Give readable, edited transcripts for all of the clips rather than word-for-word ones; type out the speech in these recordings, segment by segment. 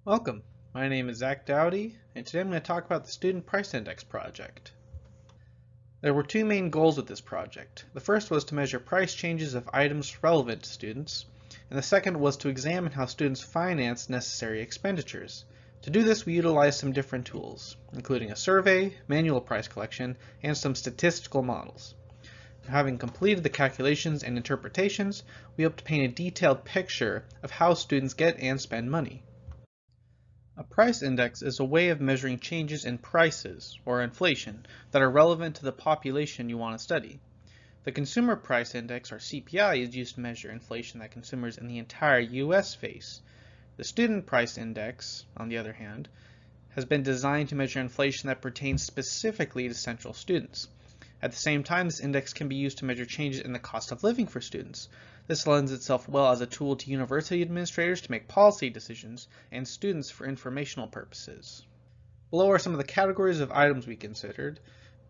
Welcome. My name is Zach Dowdy, and today I'm going to talk about the Student Price Index project. There were two main goals with this project. The first was to measure price changes of items relevant to students, and the second was to examine how students finance necessary expenditures. To do this, we utilized some different tools, including a survey, manual price collection, and some statistical models. Having completed the calculations and interpretations, we hope to paint a detailed picture of how students get and spend money. A price index is a way of measuring changes in prices, or inflation, that are relevant to the population you want to study. The Consumer Price Index, or CPI, is used to measure inflation that consumers in the entire U.S. face. The Student Price Index, on the other hand, has been designed to measure inflation that pertains specifically to Central students. At the same time, this index can be used to measure changes in the cost of living for students. This lends itself well as a tool to university administrators to make policy decisions and students for informational purposes. Below are some of the categories of items we considered.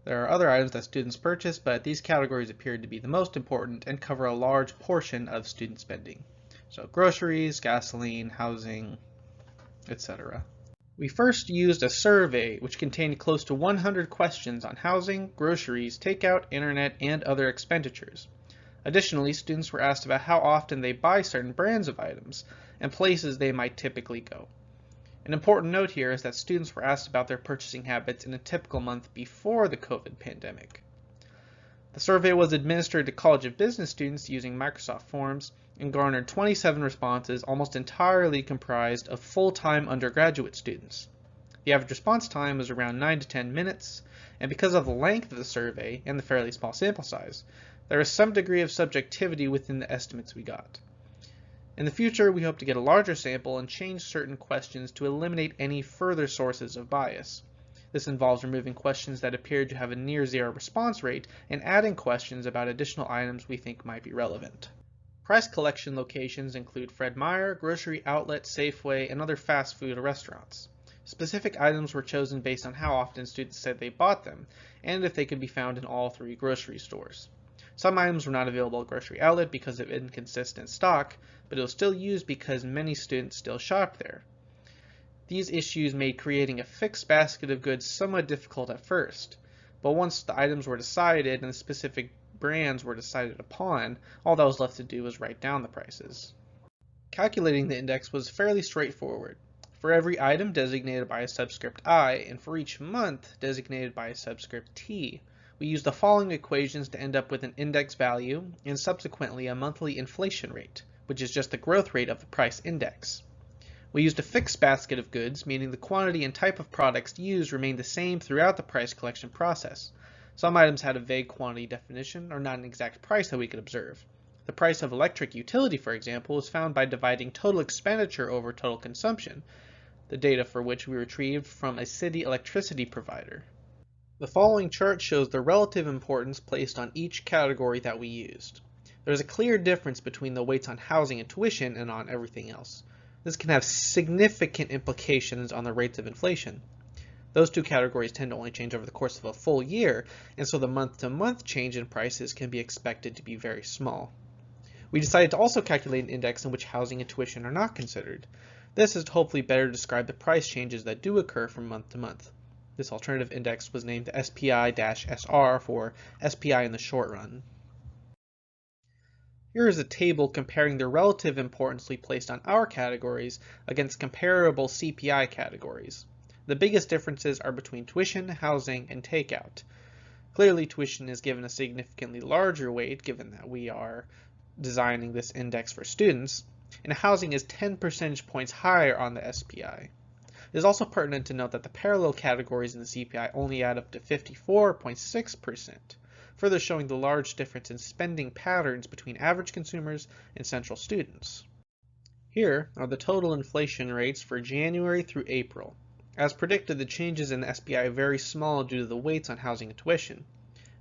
There are other items that students purchase, but these categories appeared to be the most important and cover a large portion of student spending. So groceries, gasoline, housing, etc. We first used a survey which contained close to 100 questions on housing, groceries, takeout, internet, and other expenditures. Additionally, students were asked about how often they buy certain brands of items and places they might typically go. An important note here is that students were asked about their purchasing habits in a typical month before the COVID pandemic. The survey was administered to College of Business students using Microsoft Forms and garnered 27 responses, almost entirely comprised of full-time undergraduate students. The average response time was around 9 to 10 minutes, and because of the length of the survey and the fairly small sample size, there is some degree of subjectivity within the estimates we got. In the future, we hope to get a larger sample and change certain questions to eliminate any further sources of bias. This involves removing questions that appear to have a near zero response rate and adding questions about additional items we think might be relevant. Price collection locations include Fred Meyer, grocery outlet, Safeway, and other fast food restaurants. Specific items were chosen based on how often students said they bought them, and if they could be found in all three grocery stores. Some items were not available at grocery outlet because of inconsistent stock, but it was still used because many students still shop there. These issues made creating a fixed basket of goods somewhat difficult at first, but once the items were decided and the specific brands were decided upon, all that was left to do was write down the prices. Calculating the index was fairly straightforward. For every item designated by a subscript I, and for each month designated by a subscript T, we used the following equations to end up with an index value and subsequently a monthly inflation rate, which is just the growth rate of the price index. We used a fixed basket of goods, meaning the quantity and type of products used remained the same throughout the price collection process. Some items had a vague quantity definition or not an exact price that we could observe. The price of electric utility, for example, was found by dividing total expenditure over total consumption, the data for which we retrieved from a city electricity provider. The following chart shows the relative importance placed on each category that we used. There is a clear difference between the weights on housing and tuition and on everything else. This can have significant implications on the rates of inflation. Those two categories tend to only change over the course of a full year, and so the month-to-month change in prices can be expected to be very small. We decided to also calculate an index in which housing and tuition are not considered. This is to hopefully better describe the price changes that do occur from month to month. This alternative index was named the SPI-SR for SPI in the short run. Here is a table comparing the relative importance we placed on our categories against comparable CPI categories. The biggest differences are between tuition, housing, and takeout. Clearly, tuition is given a significantly larger weight given that we are designing this index for students, and housing is 10 percentage points higher on the SPI. It is also pertinent to note that the parallel categories in the CPI only add up to 54.6%, further showing the large difference in spending patterns between average consumers and Central students. Here are the total inflation rates for January through April. As predicted, the changes in the SPI are very small due to the weights on housing and tuition.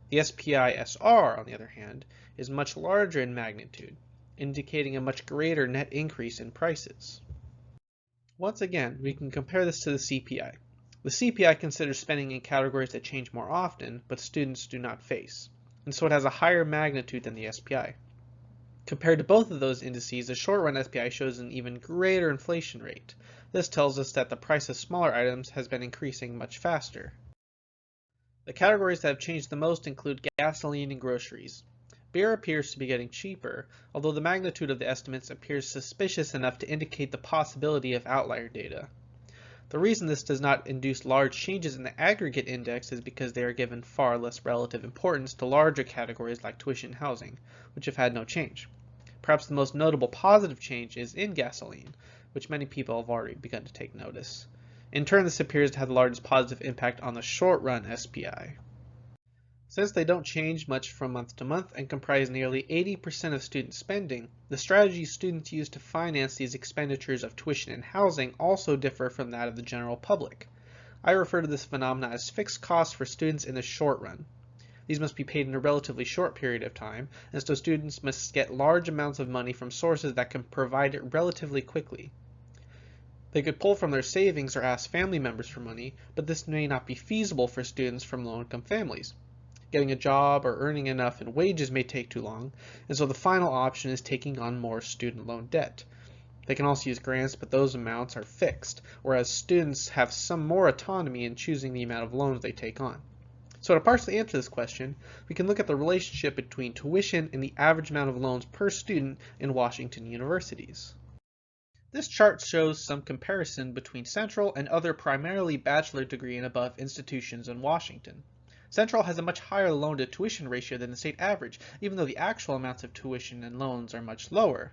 The SPI-SR, on the other hand, is much larger in magnitude, indicating a much greater net increase in prices. Once again, we can compare this to the CPI. The CPI considers spending in categories that change more often, but students do not face, and so it has a higher magnitude than the SPI. Compared to both of those indices, the short-run SPI shows an even greater inflation rate. This tells us that the price of smaller items has been increasing much faster. The categories that have changed the most include gasoline and groceries. Beer appears to be getting cheaper, although the magnitude of the estimates appears suspicious enough to indicate the possibility of outlier data. The reason this does not induce large changes in the aggregate index is because they are given far less relative importance to larger categories like tuition and housing, which have had no change. Perhaps the most notable positive change is in gasoline, which many people have already begun to take notice. In turn, this appears to have the largest positive impact on the short-run SPI. Since they don't change much from month to month and comprise nearly 80% of student spending, the strategies students use to finance these expenditures of tuition and housing also differ from that of the general public. I refer to this phenomenon as fixed costs for students in the short run. These must be paid in a relatively short period of time, and so students must get large amounts of money from sources that can provide it relatively quickly. They could pull from their savings or ask family members for money, but this may not be feasible for students from low-income families. Getting a job or earning enough in wages may take too long, and so the final option is taking on more student loan debt. They can also use grants, but those amounts are fixed, whereas students have some more autonomy in choosing the amount of loans they take on. So to partially answer this question, we can look at the relationship between tuition and the average amount of loans per student in Washington universities. This chart shows some comparison between Central and other primarily bachelor degree and above institutions in Washington. Central has a much higher loan-to-tuition ratio than the state average, even though the actual amounts of tuition and loans are much lower.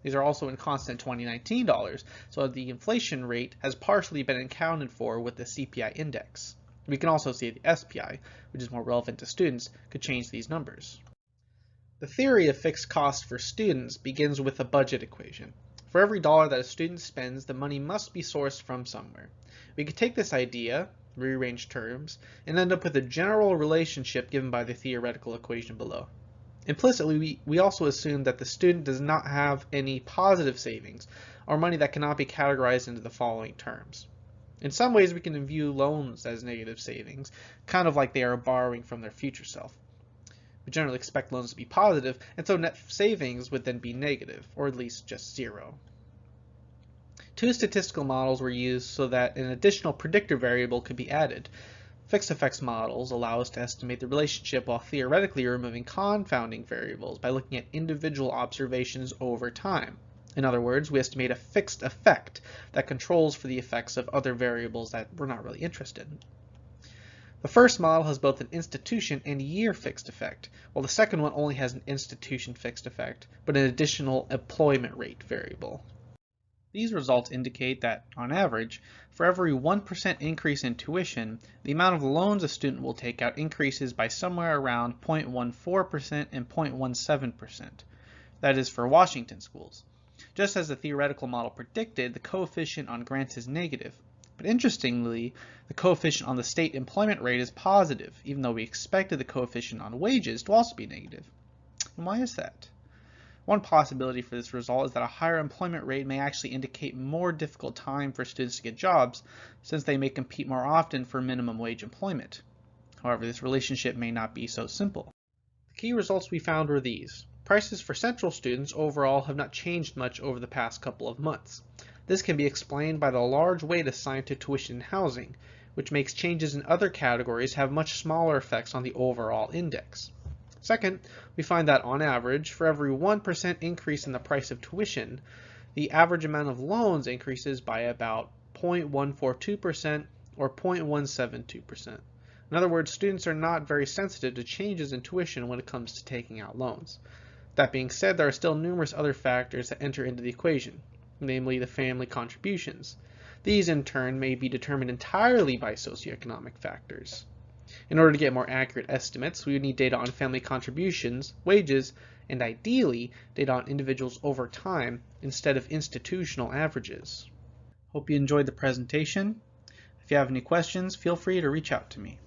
These are also in constant 2019 dollars, so the inflation rate has partially been accounted for with the CPI index. We can also see the SPI, which is more relevant to students, could change these numbers. The theory of fixed costs for students begins with a budget equation. For every dollar that a student spends, the money must be sourced from somewhere. We could take this idea, rearrange terms, and end up with a general relationship given by the theoretical equation below. Implicitly, we also assume that the student does not have any positive savings, or money that cannot be categorized into the following terms. In some ways, we can view loans as negative savings, kind of like they are borrowing from their future self. We generally expect loans to be positive, and so net savings would then be negative, or at least just zero. Two statistical models were used so that an additional predictor variable could be added. Fixed effects models allow us to estimate the relationship while theoretically removing confounding variables by looking at individual observations over time. In other words, we estimate a fixed effect that controls for the effects of other variables that we're not really interested in. The first model has both an institution and year fixed effect, while the second one only has an institution fixed effect, but an additional employment rate variable. These results indicate that, on average, for every 1% increase in tuition, the amount of loans a student will take out increases by somewhere around 0.14% and 0.17%. That is for Washington schools. Just as the theoretical model predicted, the coefficient on grants is negative. But interestingly, the coefficient on the state employment rate is positive, even though we expected the coefficient on wages to also be negative. And why is that? One possibility for this result is that a higher employment rate may actually indicate more difficult time for students to get jobs, since they may compete more often for minimum wage employment. However, this relationship may not be so simple. The key results we found were these. Prices for Central students overall have not changed much over the past couple of months. This can be explained by the large weight assigned to tuition and housing, which makes changes in other categories have much smaller effects on the overall index. Second, we find that on average, for every 1% increase in the price of tuition, the average amount of loans increases by about 0.142% or 0.172%. In other words, students are not very sensitive to changes in tuition when it comes to taking out loans. That being said, there are still numerous other factors that enter into the equation, namely the family contributions. These, in turn, may be determined entirely by socioeconomic factors. In order to get more accurate estimates, we would need data on family contributions, wages, and ideally, data on individuals over time instead of institutional averages. Hope you enjoyed the presentation. If you have any questions, feel free to reach out to me.